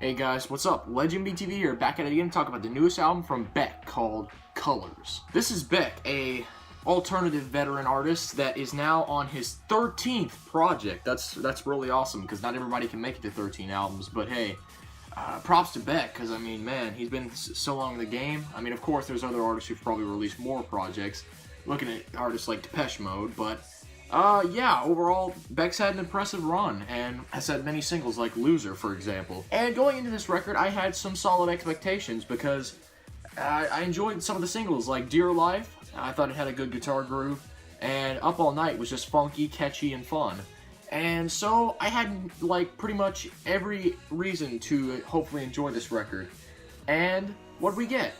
Hey guys, what's up? LegendBTV here, back at it again to talk about the newest album from Beck called Colors. This is Beck, a alternative veteran artist that is now on his 13th project. That's really awesome because not everybody can make it to 13 albums, but hey, props to Beck because I mean, man, he's been so long in the game. I mean, of course, there's other artists who've probably released more projects, looking at artists like Depeche Mode, but yeah, overall, Beck's had an impressive run, and has had many singles like Loser, for example. And going into this record, I had some solid expectations because I enjoyed some of the singles like Dear Life. I thought it had a good guitar groove, and Up All Night was just funky, catchy, and fun. And so I had like pretty much every reason to hopefully enjoy this record. And what did we get?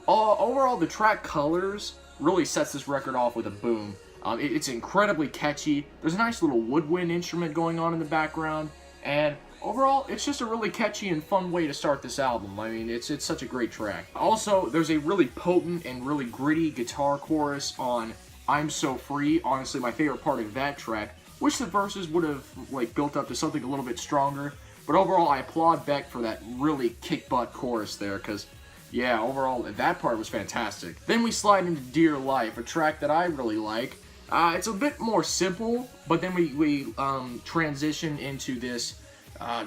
Overall, the track Colors really sets this record off with a boom. It's incredibly catchy. There's a nice little woodwind instrument going on in the background, and overall, it's just a really catchy and fun way to start this album. I mean, it's such a great track. Also, there's a really potent and really gritty guitar chorus on I'm So Free, honestly my favorite part of that track. Wish the verses would have like built up to something a little bit stronger, but overall, I applaud Beck for that really kick-butt chorus there, because yeah, overall, that part was fantastic. Then we slide into Dear Life, a track that I really like. It's a bit more simple, but then we transition into this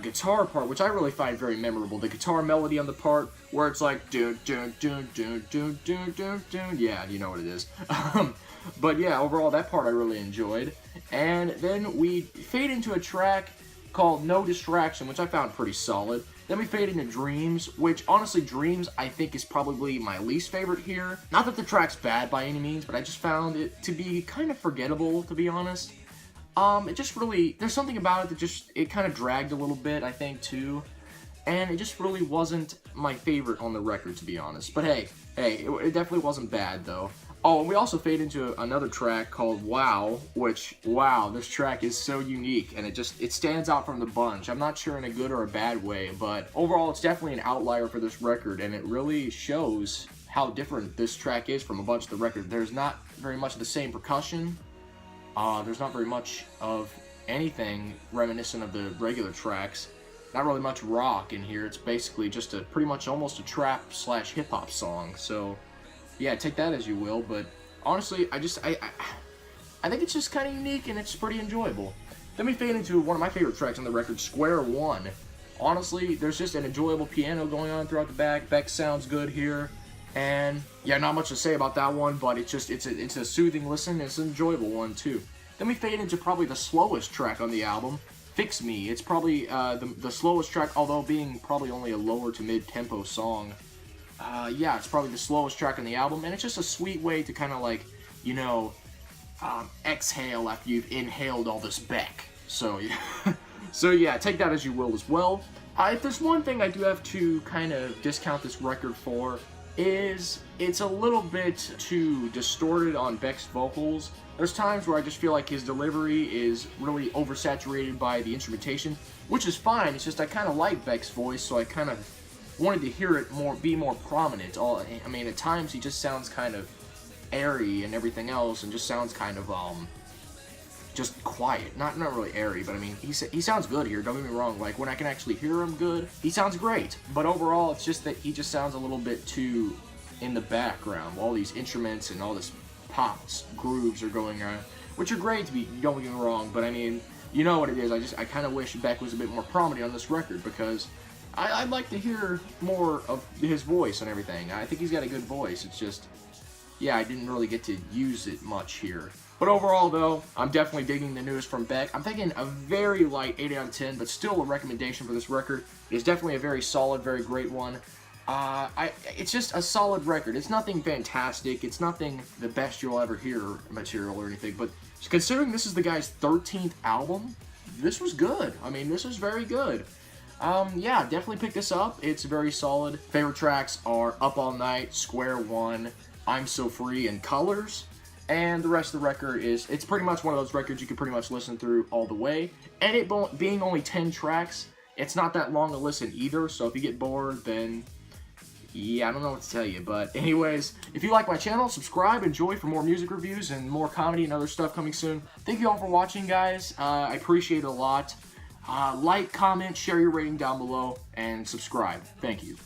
guitar part, which I really find very memorable. The guitar melody on the part where it's like dun dun dun dun dun dun dun dun. Yeah, you know what it is. But yeah, overall that part I really enjoyed. And then we fade into a track called No Distraction, which I found pretty solid. Then we fade into Dreams, which honestly Dreams I think is probably my least favorite here. Not that the track's bad by any means, but I just found it to be kind of forgettable, to be honest. It just really, there's something about it that it kind of dragged a little bit, I think, too. And it just really wasn't my favorite on the record, to be honest. But hey, it definitely wasn't bad, though. Oh, and we also fade into another track called Wow, which, wow, this track is so unique, and it stands out from the bunch. I'm not sure in a good or a bad way, but overall, it's definitely an outlier for this record, and it really shows how different this track is from a bunch of the records. There's not very much of the same percussion. There's not very much of anything reminiscent of the regular tracks. Not really much rock in here. It's basically just pretty much almost a trap / hip-hop song, so yeah, take that as you will, but honestly, I think it's just kind of unique and it's pretty enjoyable. Then we fade into one of my favorite tracks on the record, Square One. Honestly, there's just an enjoyable piano going on throughout the back. Beck sounds good here, and yeah, not much to say about that one, but it's a soothing listen. It's an enjoyable one too. Then we fade into probably the slowest track on the album, Fix Me. It's probably the slowest track, although being probably only a lower to mid-tempo song. Yeah, it's probably the slowest track on the album, and it's just a sweet way to kind of like, you know, exhale after you've inhaled all this Beck. So yeah, so yeah, take that as you will as well. If there's one thing I do have to kind of discount this record for, is it's a little bit too distorted on Beck's vocals. There's times where I just feel like his delivery is really oversaturated by the instrumentation, which is fine. It's just I kind of like Beck's voice, so I kind of wanted to hear it be more prominent. I mean, at times he just sounds kind of airy and everything else, and just sounds kind of just quiet. Not really airy, but I mean, he sounds good here. Don't get me wrong. Like when I can actually hear him good, he sounds great. But overall, it's just that he just sounds a little bit too in the background. All these instruments and all this pops grooves are going on, which are great to be. Don't get me wrong, but I mean, you know what it is. I kind of wish Beck was a bit more prominent on this record because I'd like to hear more of his voice and everything. I think he's got a good voice. It's just, yeah, I didn't really get to use it much here. But overall, though, I'm definitely digging the newest from Beck. I'm thinking a very light 8 out of 10, but still a recommendation for this record. It's definitely a very solid, very great one. It's just a solid record. It's nothing fantastic. It's nothing the best you'll ever hear material or anything. But considering this is the guy's 13th album, this was good. I mean, this is very good. Yeah, definitely pick this up. It's very solid. Favorite tracks are Up All Night, Square One, I'm So Free, and Colors. And the rest of the record it's pretty much one of those records you can pretty much listen through all the way. And it being only 10 tracks, it's not that long to listen either. So if you get bored, then yeah, I don't know what to tell you. But anyways, if you like my channel, subscribe, enjoy for more music reviews and more comedy and other stuff coming soon. Thank you all for watching, guys. I appreciate it a lot. Like, comment, share your rating down below, and subscribe. Thank you.